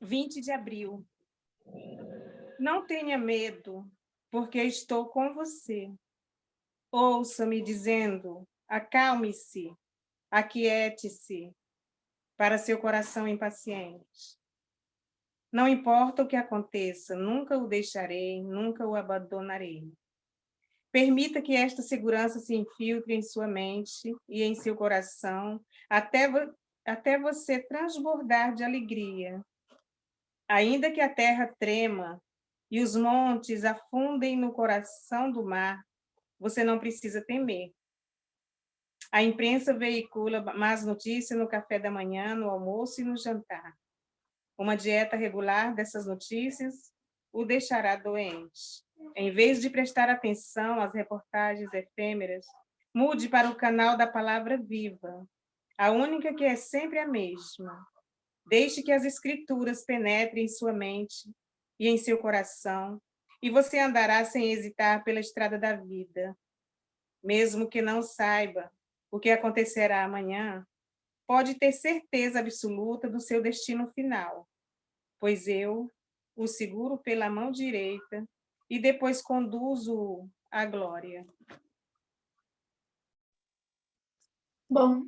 20 de abril. Não tenha medo, porque estou com você. Ouça-me dizendo, acalme-se, aquiete-se, para seu coração impaciente. Não importa o que aconteça, nunca o deixarei, nunca o abandonarei. Permita que esta segurança se infiltre em sua mente e em seu coração, até você transbordar de alegria. Ainda que a terra trema e os montes afundem no coração do mar, você não precisa temer. A imprensa veicula más notícias no café da manhã, no almoço e no jantar. Uma dieta regular dessas notícias o deixará doente. Em vez de prestar atenção às reportagens efêmeras, mude para o canal da Palavra Viva, a única que é sempre a mesma. Deixe que as Escrituras penetrem em sua mente e em seu coração, e você andará sem hesitar pela estrada da vida. Mesmo que não saiba o que acontecerá amanhã, pode ter certeza absoluta do seu destino final, pois eu o seguro pela mão direita e depois conduzo-o à glória. Bom,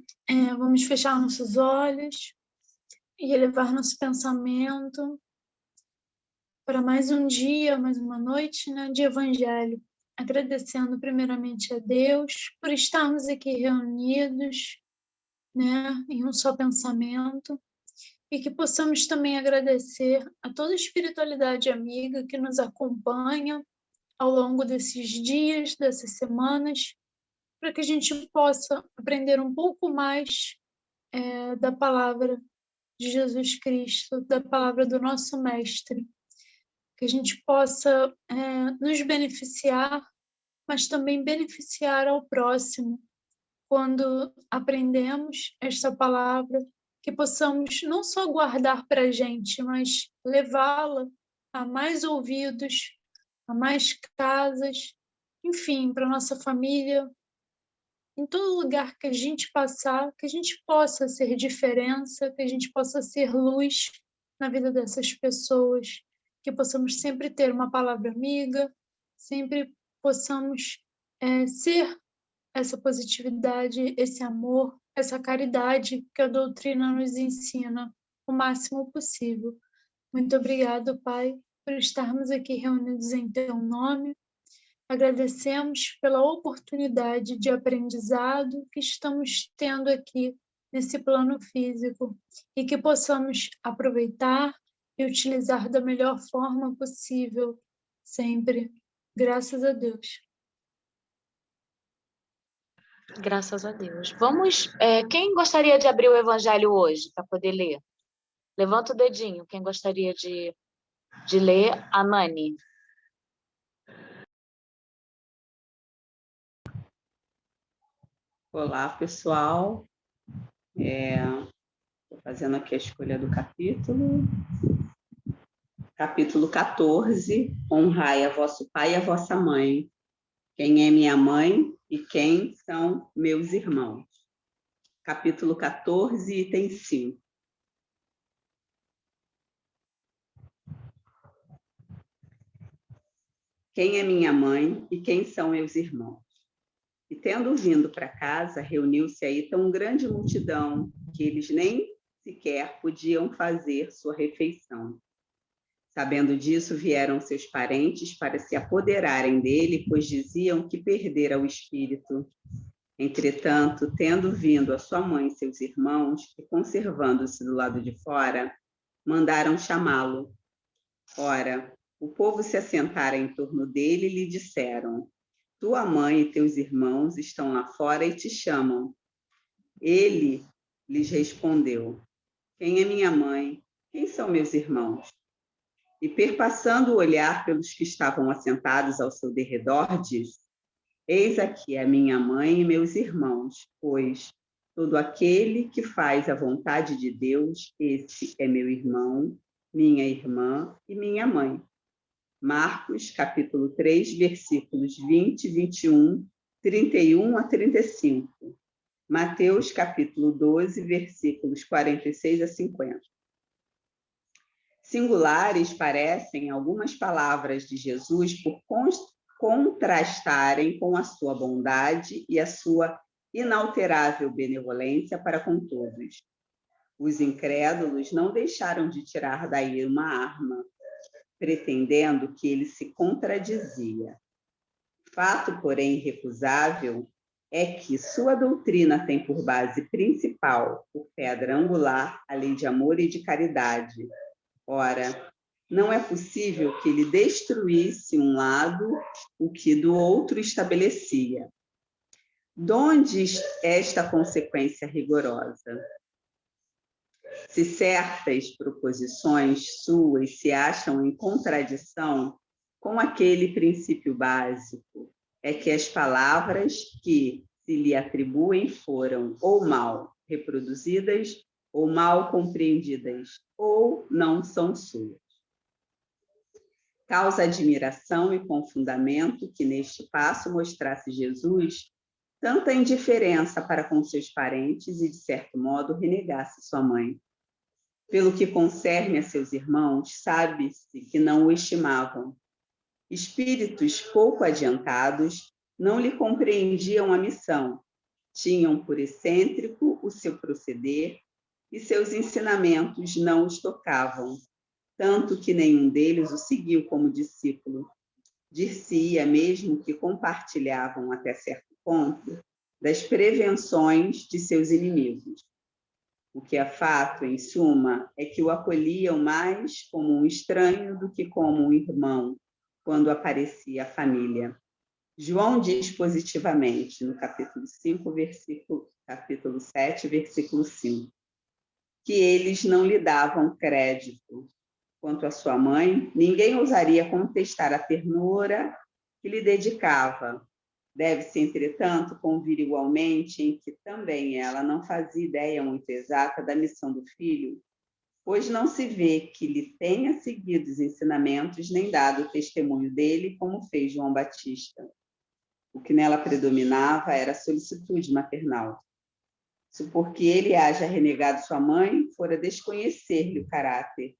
vamos fechar nossos olhos e elevar nosso pensamento para mais um dia, mais uma noite, né, de Evangelho, agradecendo primeiramente a Deus por estarmos aqui reunidos, né, em um só pensamento, e que possamos também agradecer a toda a espiritualidade amiga que nos acompanha ao longo desses dias, dessas semanas, para que a gente possa aprender um pouco mais da palavra de Jesus Cristo, da palavra do nosso Mestre, que a gente possa nos beneficiar, mas também beneficiar ao próximo, quando aprendemos esta palavra, que possamos não só guardar para a gente, mas levá-la a mais ouvidos, a mais casas, enfim, para a nossa família, em todo lugar que a gente passar, que a gente possa ser diferença, que a gente possa ser luz na vida dessas pessoas, que possamos sempre ter uma palavra amiga, sempre possamos ser essa positividade, esse amor, essa caridade que a doutrina nos ensina o máximo possível. Muito obrigado, Pai, por estarmos aqui reunidos em Teu nome. Agradecemos pela oportunidade de aprendizado que estamos tendo aqui nesse plano físico e que possamos aproveitar e utilizar da melhor forma possível, sempre. Graças a Deus. Graças a Deus. Vamos. Quem gostaria de abrir o Evangelho hoje para poder ler? Levanta o dedinho. Quem gostaria de ler? A Nani. Olá, pessoal. Estou fazendo aqui a escolha do capítulo. Capítulo 14. Honrai a vosso pai e a vossa mãe. Quem é minha mãe e quem são meus irmãos. Capítulo 14, item 5. Quem é minha mãe e quem são meus irmãos? E tendo vindo para casa, reuniu-se aí tão grande multidão que eles nem sequer podiam fazer sua refeição. Sabendo disso, vieram seus parentes para se apoderarem dele, pois diziam que perdera o espírito. Entretanto, tendo vindo a sua mãe e seus irmãos, e conservando-se do lado de fora, mandaram chamá-lo. Ora, o povo se assentara em torno dele e lhe disseram: tua mãe e teus irmãos estão lá fora e te chamam. Ele lhes respondeu: quem é minha mãe? Quem são meus irmãos? E perpassando o olhar pelos que estavam assentados ao seu derredor, disse: eis aqui a minha mãe e meus irmãos, pois todo aquele que faz a vontade de Deus, esse é meu irmão, minha irmã e minha mãe. Marcos, capítulo 3, versículos 20, 21, 31 a 35. Mateus, capítulo 12, versículos 46 a 50. Singulares parecem algumas palavras de Jesus por contrastarem com a sua bondade e a sua inalterável benevolência para com todos. Os incrédulos não deixaram de tirar daí uma arma, pretendendo que ele se contradizia. Fato, porém, irrecusável é que sua doutrina tem por base principal, por pedra angular, a lei de amor e de caridade. Ora, não é possível que ele destruísse um lado o que do outro estabelecia. Donde esta consequência rigorosa? Se certas proposições suas se acham em contradição com aquele princípio básico, é que as palavras que se lhe atribuem foram ou mal reproduzidas, ou mal compreendidas, ou não são suas. Causa admiração e confundamento que neste passo mostrasse Jesus tanta indiferença para com seus parentes e, de certo modo, renegasse sua mãe. Pelo que concerne a seus irmãos, sabe-se que não o estimavam. Espíritos pouco adiantados não lhe compreendiam a missão, tinham por excêntrico o seu proceder e seus ensinamentos não os tocavam, tanto que nenhum deles o seguiu como discípulo. Dir-se-ia mesmo que compartilhavam até certo ponto das prevenções de seus inimigos. O que é fato, em suma, é que o acolhiam mais como um estranho do que como um irmão, quando aparecia a família. João diz positivamente, no capítulo 7, versículo 5, que eles não lhe davam crédito. Quanto à sua mãe, ninguém ousaria contestar a ternura que lhe dedicava. Deve-se, entretanto, convir igualmente em que também ela não fazia ideia muito exata da missão do filho, pois não se vê que lhe tenha seguido os ensinamentos nem dado o testemunho dele, como fez João Batista. O que nela predominava era a solicitude maternal. Se porque ele haja renegado sua mãe, fora desconhecer-lhe o caráter.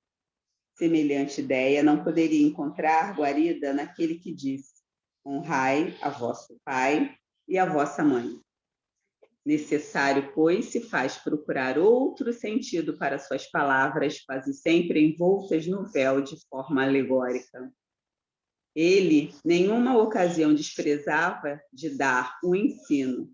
Semelhante ideia não poderia encontrar guarida naquele que disse: honrai a vosso pai e a vossa mãe. Necessário, pois, se faz procurar outro sentido para suas palavras, quase sempre envoltas no véu de forma alegórica. Ele, nenhuma ocasião desprezava de dar o ensino.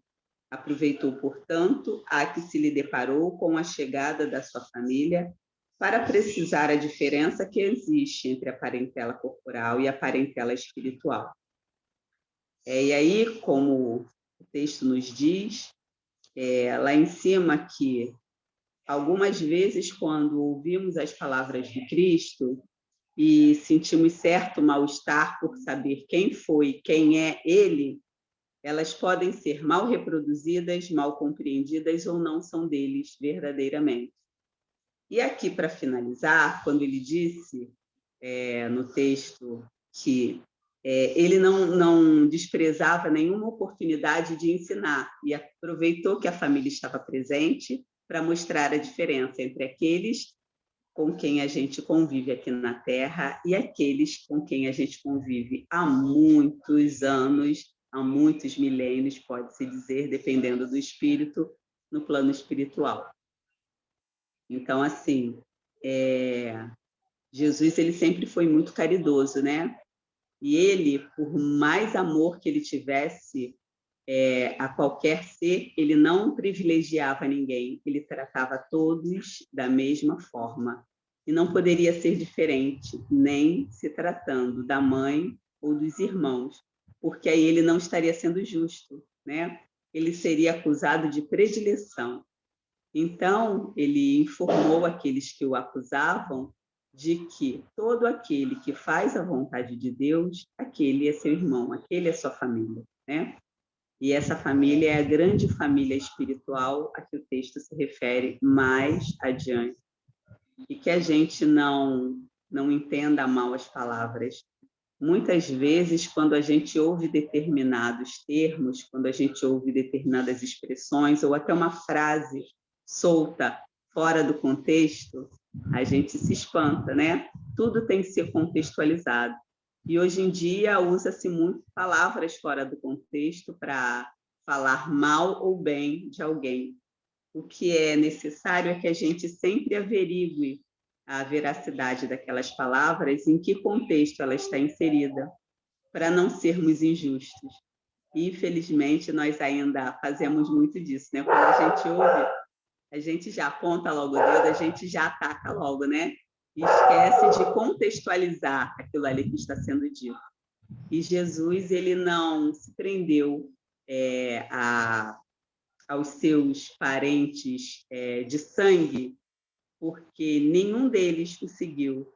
Aproveitou, portanto, a que se lhe deparou com a chegada da sua família para precisar a diferença que existe entre a parentela corporal e a parentela espiritual. E aí, como o texto nos diz, lá em cima, que algumas vezes, quando ouvimos as palavras de Cristo e sentimos certo mal-estar por saber quem foi, quem é Ele, elas podem ser mal reproduzidas, mal compreendidas ou não são deles verdadeiramente. E aqui, para finalizar, quando ele disse no texto que ele não desprezava nenhuma oportunidade de ensinar e aproveitou que a família estava presente para mostrar a diferença entre aqueles com quem a gente convive aqui na Terra e aqueles com quem a gente convive há muitos anos, há muitos milênios, pode-se dizer, dependendo do espírito, no plano espiritual. Então, assim, Jesus ele sempre foi muito caridoso, né? E ele, por mais amor que ele tivesse a qualquer ser, ele não privilegiava ninguém, ele tratava todos da mesma forma. E não poderia ser diferente, nem se tratando da mãe ou dos irmãos, porque aí ele não estaria sendo justo, né? Ele seria acusado de predileção. Então, ele informou aqueles que o acusavam de que todo aquele que faz a vontade de Deus, aquele é seu irmão, aquele é sua família, né? E essa família é a grande família espiritual a que o texto se refere mais adiante. E que a gente não entenda mal as palavras. Muitas vezes, quando a gente ouve determinados termos, quando a gente ouve determinadas expressões, ou até uma frase solta fora do contexto, a gente se espanta, né? Tudo tem que ser contextualizado. E hoje em dia usa-se muito palavras fora do contexto para falar mal ou bem de alguém. O que é necessário é que a gente sempre averigue a veracidade daquelas palavras, em que contexto ela está inserida, para não sermos injustos. E, infelizmente, nós ainda fazemos muito disso, né? Quando a gente ouve, a gente já aponta logo o dedo, a gente já ataca logo, né? E esquece de contextualizar aquilo ali que está sendo dito. E Jesus, ele não se prendeu aos seus parentes de sangue, porque nenhum deles o seguiu,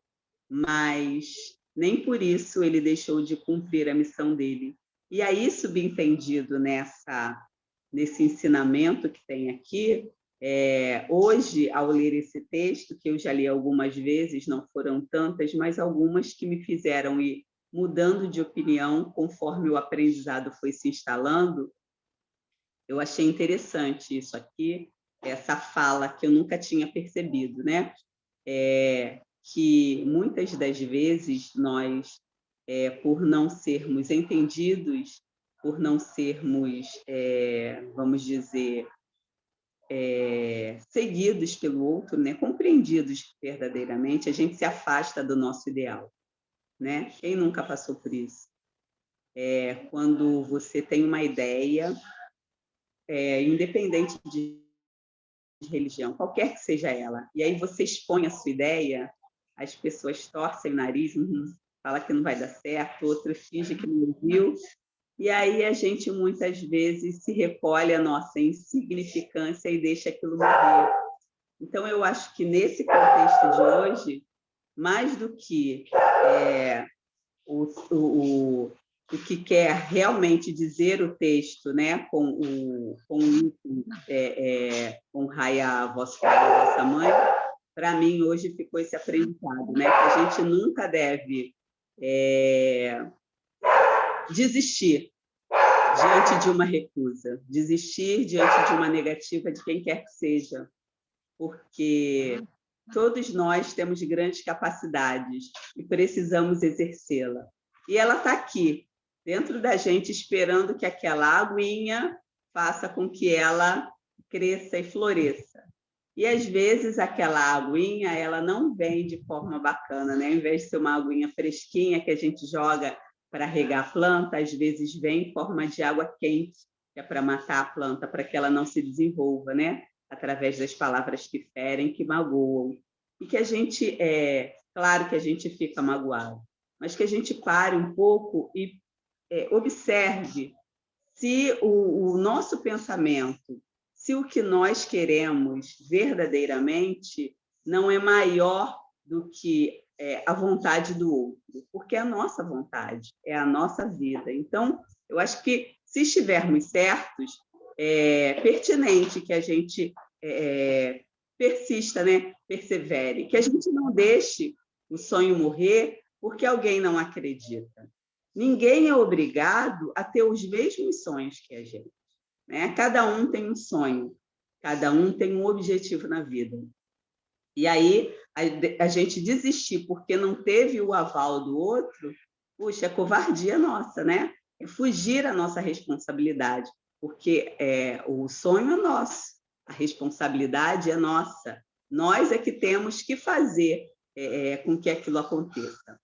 mas nem por isso ele deixou de cumprir a missão dele. E aí, subentendido nesse ensinamento que tem aqui, hoje, ao ler esse texto, que eu já li algumas vezes, não foram tantas, mas algumas que me fizeram ir mudando de opinião conforme o aprendizado foi se instalando, eu achei interessante isso aqui, essa fala que eu nunca tinha percebido, né? Que muitas das vezes nós, por não sermos entendidos, por não sermos, vamos dizer, seguidos pelo outro, né? Compreendidos verdadeiramente, a gente se afasta do nosso ideal, né? Quem nunca passou por isso? Quando você tem uma ideia, independente de religião, qualquer que seja ela, e aí você expõe a sua ideia, as pessoas torcem o nariz, fala que não vai dar certo, outras fingem que não ouviu, e aí a gente muitas vezes se recolhe a nossa insignificância e deixa aquilo morrer. Então, eu acho que nesse contexto de hoje, mais do que o que quer realmente dizer o texto, né, com honrai a vosso pai e a vossa mãe, para mim hoje ficou esse aprendizado, né, que a gente nunca deve desistir diante de uma recusa, desistir diante de uma negativa de quem quer que seja, porque todos nós temos grandes capacidades e precisamos exercê-la. E ela está aqui, dentro da gente, esperando que aquela aguinha faça com que ela cresça e floresça. E, às vezes, aquela aguinha ela não vem de forma bacana, né? Ao invés de ser uma aguinha fresquinha que a gente joga para regar a planta, às vezes vem em forma de água quente, que é para matar a planta, para que ela não se desenvolva, né? Através das palavras que ferem, que magoam. E que a gente, claro que a gente fica magoado, mas que a gente pare um pouco e observe se o nosso pensamento, se o que nós queremos verdadeiramente não é maior do que a vontade do outro, porque é a nossa vontade, é a nossa vida. Então, eu acho que, se estivermos certos, é pertinente que a gente persista, né? Persevere, que a gente não deixe o sonho morrer porque alguém não acredita. Ninguém é obrigado a ter os mesmos sonhos que a gente, né? Cada um tem um sonho, cada um tem um objetivo na vida. E aí, a gente desistir porque não teve o aval do outro, puxa, é covardia nossa, né? É fugir à nossa responsabilidade, porque o sonho é nosso, a responsabilidade é nossa. Nós é que temos que fazer com que aquilo aconteça.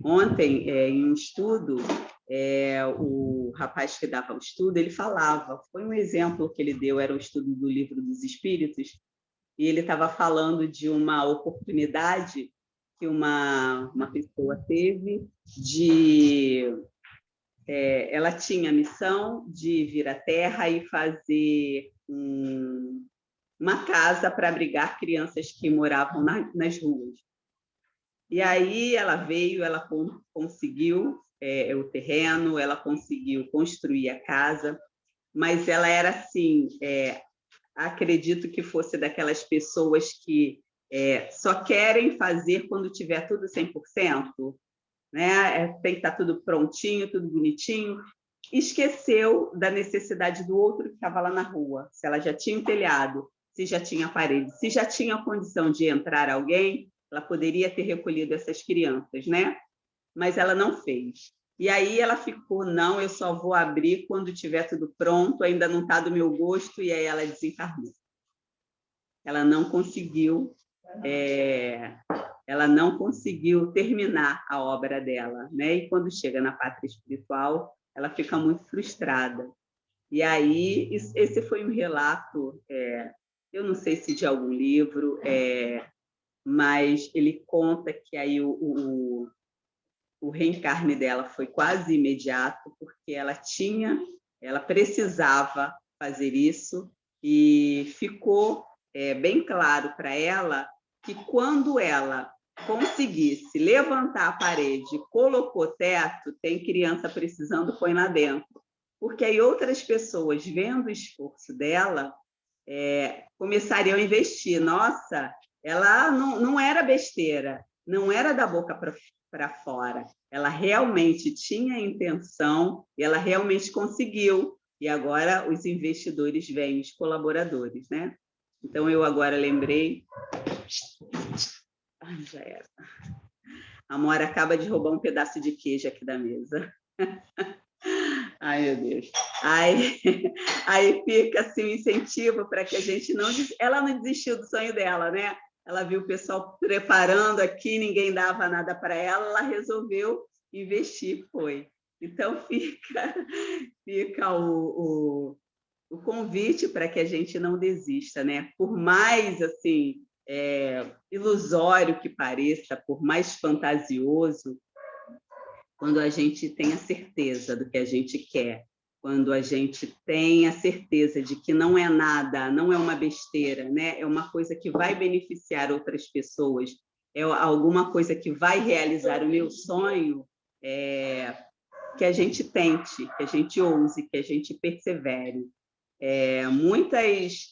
Ontem, em um estudo, o rapaz que dava o estudo, ele falava, foi um exemplo que ele deu, era o estudo do Livro dos Espíritos, e ele estava falando de uma oportunidade que uma pessoa teve de... ela tinha a missão de vir à Terra e fazer uma casa para abrigar crianças que moravam nas ruas. E aí ela veio, ela conseguiu o terreno, ela conseguiu construir a casa, mas ela era assim... acredito que fosse daquelas pessoas que só querem fazer quando tiver tudo 100%, né? Tem que estar tudo prontinho, tudo bonitinho. Esqueceu da necessidade do outro que estava lá na rua, se ela já tinha um telhado, se já tinha parede. Se já tinha condição de entrar alguém, ela poderia ter recolhido essas crianças, né? Mas ela não fez. E aí ela ficou, não, eu só vou abrir quando tiver tudo pronto, ainda não está do meu gosto, e aí ela desencarnou. Ela não conseguiu terminar a obra dela, né? E quando chega na pátria espiritual, ela fica muito frustrada. E aí, esse foi um relato, eu não sei se de algum livro, mas ele conta que aí o reencarne dela foi quase imediato, porque ela precisava fazer isso, e ficou bem claro para ela que quando ela conseguisse levantar a parede, colocou teto, tem criança precisando, põe lá dentro. Porque aí outras pessoas, vendo o esforço dela, começariam a investir. Nossa, ela não era besteira, não era da boca para fora. Ela realmente tinha intenção e ela realmente conseguiu. E agora os investidores vêm, os colaboradores, né? Então, eu agora lembrei... Ai, já era. A Amora acaba de roubar um pedaço de queijo aqui da mesa. Ai, meu Deus. Aí fica assim, um incentivo para que a gente não... Ela não desistiu do sonho dela, né? Ela viu o pessoal preparando aqui, ninguém dava nada para ela, ela resolveu investir, foi. Então, fica o convite para que a gente não desista, né? Por mais assim ilusório que pareça, por mais fantasioso, quando a gente tem a certeza do que a gente quer, quando a gente tem a certeza de que não é nada, não é uma besteira, né? É uma coisa que vai beneficiar outras pessoas, é alguma coisa que vai realizar o meu sonho, que a gente tente, que a gente ouse, que a gente persevere. Muitas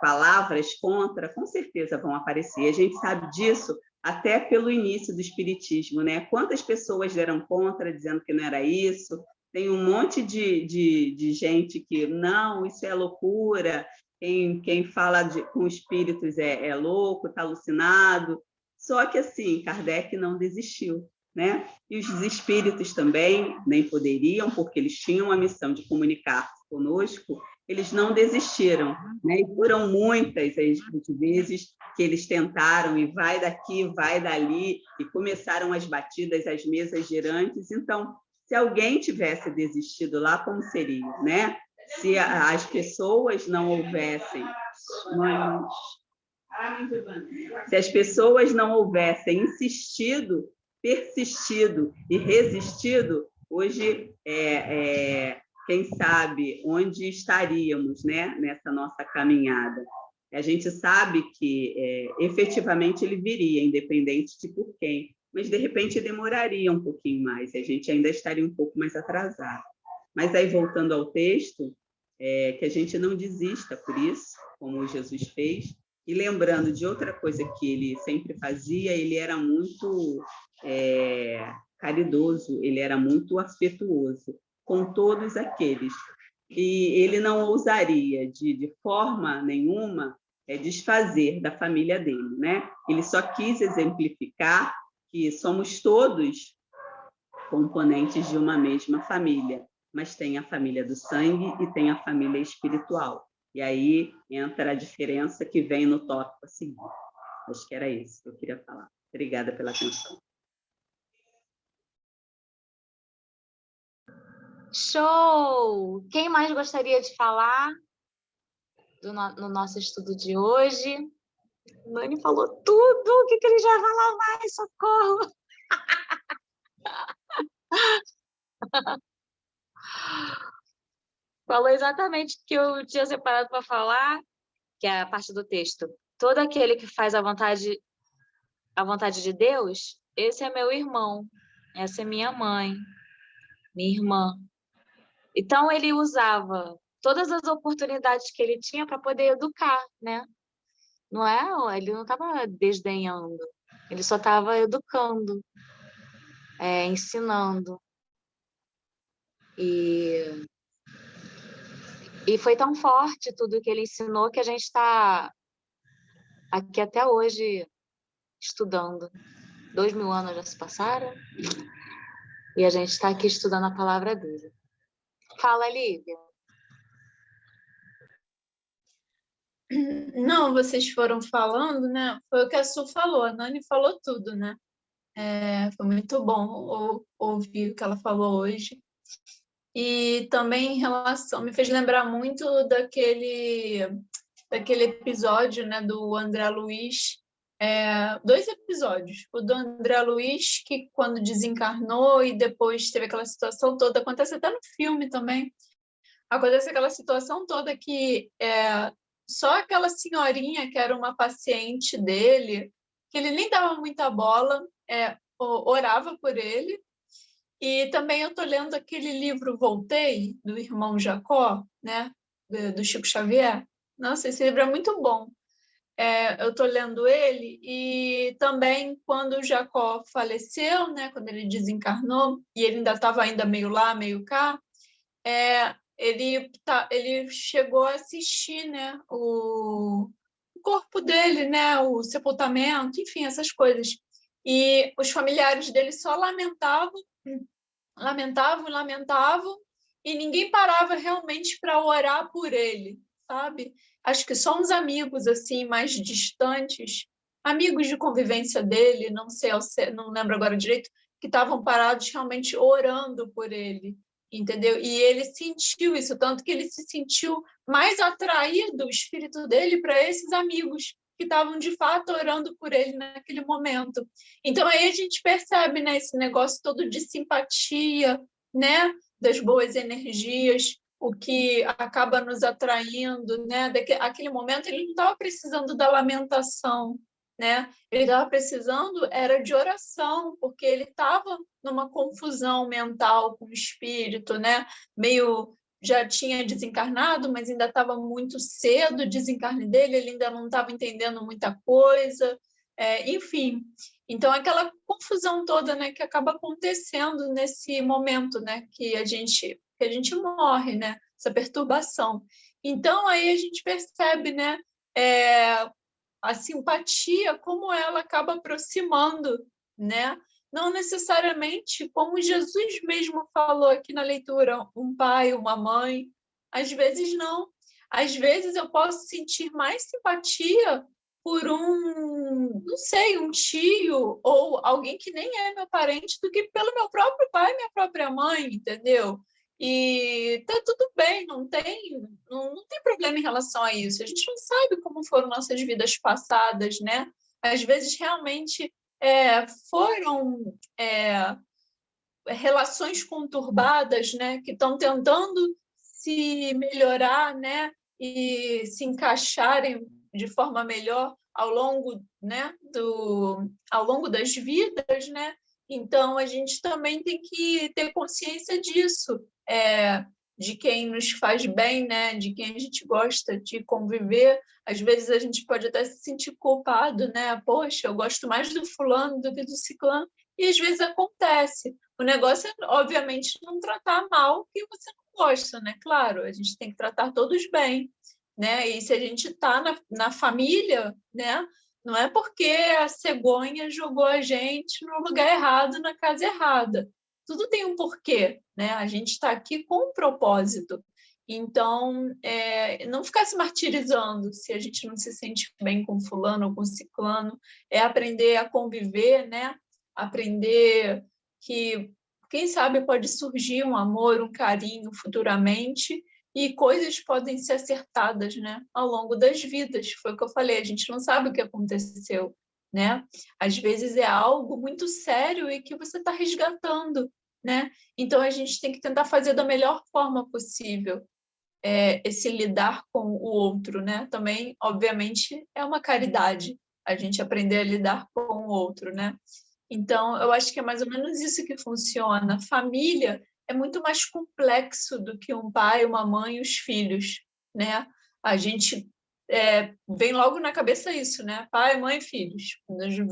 palavras contra, com certeza, vão aparecer. A gente sabe disso até pelo início do Espiritismo, né? Quantas pessoas deram contra, dizendo que não era isso? Tem um monte de gente que, não, isso é loucura, quem fala com espíritos é louco, está alucinado. Só que, assim, Kardec não desistiu, né? E os espíritos também nem poderiam, porque eles tinham a missão de comunicar conosco, eles não desistiram, né? E foram muitas as vezes que eles tentaram, e vai daqui, vai dali, e começaram as batidas, as mesas girantes. Então, se alguém tivesse desistido lá, como seria, né? Se as pessoas não houvessem... Se as pessoas não houvessem insistido, persistido e resistido, hoje, quem sabe onde estaríamos, né, nessa nossa caminhada. A gente sabe que, efetivamente, ele viria, independente de por quem, mas, de repente, demoraria um pouquinho mais, e a gente ainda estaria um pouco mais atrasado. Mas aí, voltando ao texto, que a gente não desista por isso, como Jesus fez, e lembrando de outra coisa que ele sempre fazia, ele era muito caridoso, ele era muito afetuoso com todos aqueles. E ele não ousaria, de forma nenhuma, desfazer da família dele, né? Ele só quis exemplificar que somos todos componentes de uma mesma família, mas tem a família do sangue e tem a família espiritual. E aí entra a diferença que vem no tópico a seguir. Acho que era isso que eu queria falar. Obrigada pela atenção. Show! Quem mais gostaria de falar no nosso estudo de hoje? Nani falou tudo! O que ele já vai falar mais? Socorro! Falou exatamente o que eu tinha separado para falar, que é a parte do texto. Todo aquele que faz a vontade de Deus, esse é meu irmão, essa é minha mãe, minha irmã. Então, ele usava todas as oportunidades que ele tinha para poder educar, né? Não é? Ele não estava desdenhando, ele só estava educando, ensinando. E foi tão forte tudo que ele ensinou que a gente está aqui até hoje estudando. 2000 anos já se passaram e a gente está aqui estudando a palavra dele. Fala, Lívia. Não, vocês foram falando, né? Foi o que a Su falou, a Nani falou tudo, né? Foi muito bom ouvir o que ela falou hoje. E também em relação, me fez lembrar muito daquele episódio, né, do André Luiz, 2 episódios. O do André Luiz, que quando desencarnou e depois teve aquela situação toda, acontece até no filme também, acontece aquela situação toda que só aquela senhorinha que era uma paciente dele, que ele nem dava muita bola, orava por ele. E também eu estou lendo aquele livro Voltei, do irmão Jacó, né, do Chico Xavier. Nossa, esse livro é muito bom. Eu estou lendo ele e também quando o Jacó faleceu, né, quando ele desencarnou, e ele ainda estava meio lá, meio cá, ele chegou a assistir, né, o corpo dele, né, o sepultamento, enfim, essas coisas. E os familiares dele só lamentavam, e ninguém parava realmente para orar por ele, sabe? Acho que só uns amigos assim mais distantes, amigos de convivência dele, não sei, não lembro agora direito, que estavam parados realmente orando por ele, entendeu? E ele sentiu isso, tanto que ele se sentiu mais atraído, o espírito dele, para esses amigos que estavam de fato orando por ele naquele momento. Então aí a gente percebe, né, esse negócio todo de simpatia, né, das boas energias, o que acaba nos atraindo, né? Aquele momento ele não estava precisando da lamentação, né? Ele estava precisando era de oração, porque ele estava numa confusão mental com o espírito, né? Meio já tinha desencarnado, mas ainda estava muito cedo o desencarne dele, ele ainda não estava entendendo muita coisa, enfim. Então, aquela confusão toda, né, que acaba acontecendo nesse momento, né, que a gente morre, né, essa perturbação. Então, aí a gente percebe, né, a simpatia, como ela acaba aproximando, né? Não necessariamente, como Jesus mesmo falou aqui na leitura, um pai, uma mãe. Às vezes não. Às vezes eu posso sentir mais simpatia por não sei, um tio ou alguém que nem é meu parente do que pelo meu próprio pai, minha própria mãe, entendeu? E tá tudo bem, não tem problema em relação a isso. A gente não sabe como foram nossas vidas passadas, né? Às vezes realmente foram relações conturbadas, né? Que estão tentando se melhorar, né? E se encaixarem de forma melhor ao longo, né? Ao longo das vidas, né? Então a gente também tem que ter consciência disso. De quem nos faz bem, né? De quem a gente gosta de conviver. Às vezes a gente pode até se sentir culpado, né? Poxa, eu gosto mais do fulano do que do ciclano. E às vezes acontece. O negócio é, obviamente, não tratar mal quem você não gosta, né? Claro, a gente tem que tratar todos bem, né? E se a gente está na família, né? Não é porque a cegonha jogou a gente no lugar errado, na casa errada. Tudo tem um porquê, né? A gente está aqui com um propósito. Então, não ficar se martirizando se a gente não se sente bem com fulano ou com ciclano, é aprender a conviver, né? Aprender que, quem sabe, pode surgir um amor, um carinho futuramente e coisas podem ser acertadas, né? Ao longo das vidas. Foi o que eu falei, a gente não sabe o que aconteceu, né? Às vezes é algo muito sério e que você está resgatando, né? Então a gente tem que tentar fazer da melhor forma possível esse lidar com o outro, né? Também, obviamente, é uma caridade a gente aprender a lidar com o outro, né? Então, eu acho que é mais ou menos isso que funciona. Família é muito mais complexo do que um pai, uma mãe e os filhos, né? A gente vem logo na cabeça isso, né? Pai, mãe, filhos.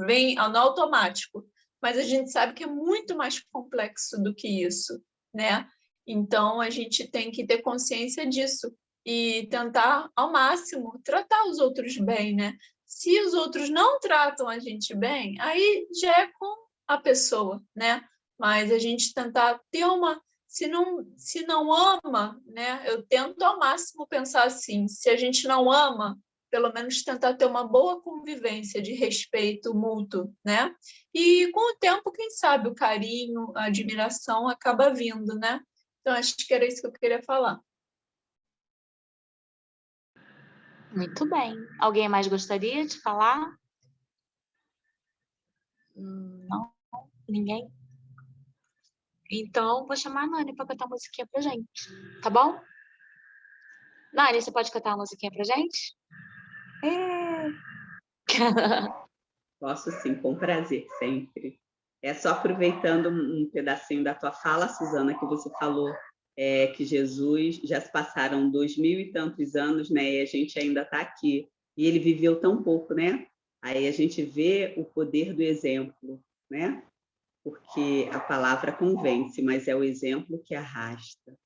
Vem no automático. Mas a gente sabe que é muito mais complexo do que isso, né? Então, a gente tem que ter consciência disso e tentar, ao máximo, tratar os outros bem, né? Se os outros não tratam a gente bem, aí já é com a pessoa, né? Mas a gente tentar ter uma... Se não ama, né? Eu tento ao máximo pensar assim, se a gente não ama, pelo menos tentar ter uma boa convivência de respeito mútuo, né? E com o tempo, quem sabe, o carinho, a admiração acaba vindo, né? Então, acho que era isso que eu queria falar. Muito bem. Alguém mais gostaria de falar? Não? Ninguém? Então, vou chamar a Nani para cantar uma musiquinha pra gente. Tá bom? Nani, você pode cantar uma musiquinha pra gente? Posso sim, com prazer, sempre. É só aproveitando um pedacinho da tua fala, Suzana, que você falou que Jesus já se passaram 2000 e tantos anos, né? E a gente ainda está aqui. E ele viveu tão pouco, né? Aí a gente vê o poder do exemplo, né? Porque a palavra convence, mas é o exemplo que arrasta.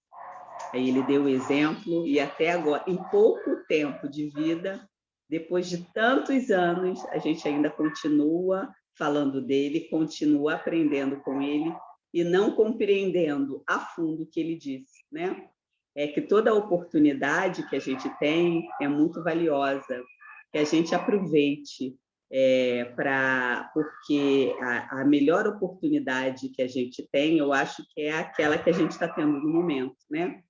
Aí ele deu o exemplo e até agora, em pouco tempo de vida, depois de tantos anos, a gente ainda continua falando dele, continua aprendendo com ele e não compreendendo a fundo o que ele disse, né? É que toda oportunidade que a gente tem é muito valiosa, que a gente aproveite, porque a melhor oportunidade que a gente tem, eu acho que é aquela que a gente está tendo no momento, né?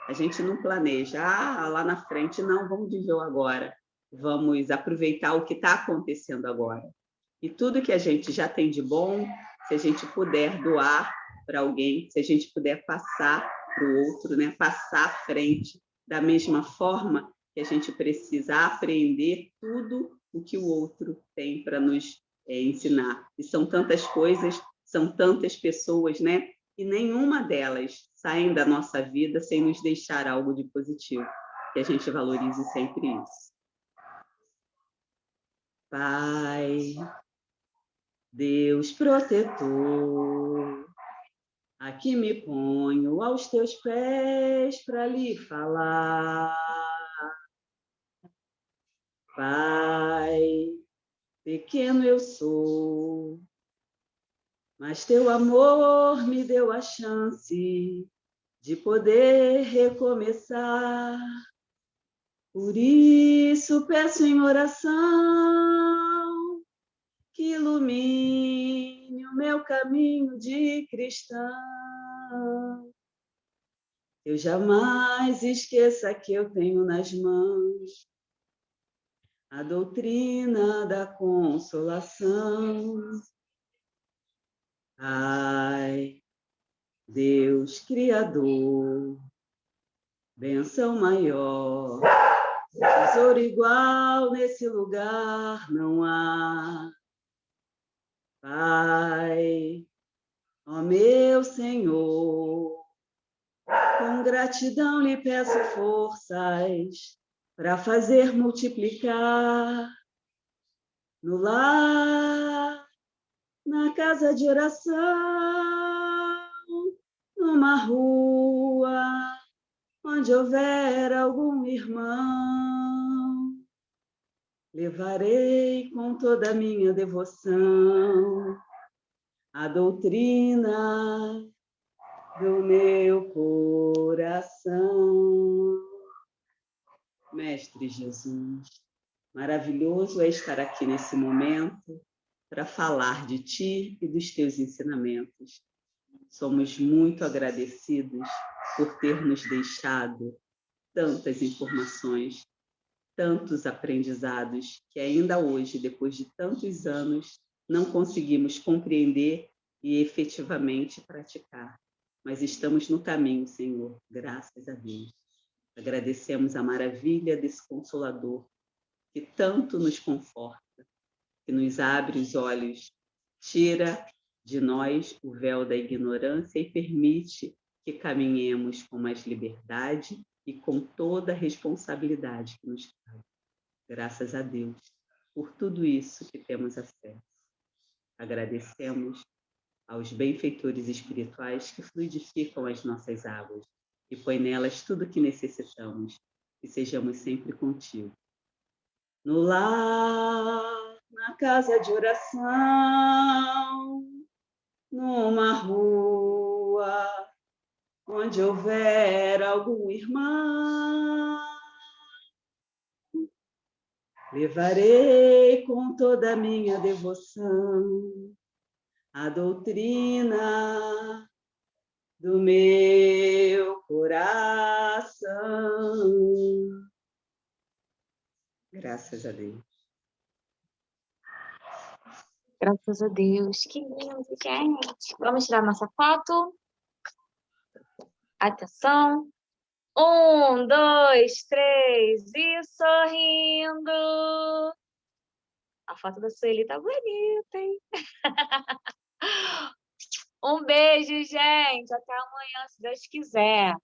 A gente não planeja, lá na frente, não, vamos viver o agora, vamos aproveitar o que está acontecendo agora. E tudo que a gente já tem de bom, se a gente puder doar para alguém, se a gente puder passar para o outro, né? Passar à frente, da mesma forma que a gente precisa aprender tudo o que o outro tem para nos ensinar. E são tantas coisas, são tantas pessoas, né? E nenhuma delas saem da nossa vida sem nos deixar algo de positivo. Que a gente valorize sempre isso. Pai, Deus protetor, aqui me ponho aos teus pés para lhe falar. Pai, pequeno eu sou, mas teu amor me deu a chance de poder recomeçar. Por isso peço em oração que ilumine o meu caminho de cristão. Eu jamais esqueça que eu tenho nas mãos a doutrina da consolação. Ai, Deus Criador, bênção maior, tesouro igual nesse lugar não há. Pai, ó meu Senhor, com gratidão lhe peço forças para fazer multiplicar no lar, na casa de oração, numa rua, onde houver algum irmão, levarei com toda a minha devoção a doutrina do meu coração. Mestre Jesus, maravilhoso é estar aqui nesse momento para falar de Ti e dos Teus ensinamentos. Somos muito agradecidos por ter nos deixado tantas informações, tantos aprendizados que ainda hoje, depois de tantos anos, não conseguimos compreender e efetivamente praticar. Mas estamos no caminho, Senhor, graças a Deus. Agradecemos a maravilha desse Consolador que tanto nos conforta, que nos abre os olhos, tira de nós o véu da ignorância e permite que caminhemos com mais liberdade e com toda a responsabilidade que nos cabe. Graças a Deus por tudo isso que temos acesso. Agradecemos aos benfeitores espirituais que fluidificam as nossas águas e põe nelas tudo o que necessitamos, e sejamos sempre contigo. no lar, na casa de oração, numa rua, onde houver algum irmão. Levarei com toda a minha devoção a doutrina do meu coração. Graças a Deus. Graças a Deus. Que lindo, gente. Vamos tirar nossa foto? Atenção. 1, 2, 3 e sorrindo. A foto da Sueli tá bonita, hein? Um beijo, gente. Até amanhã, se Deus quiser.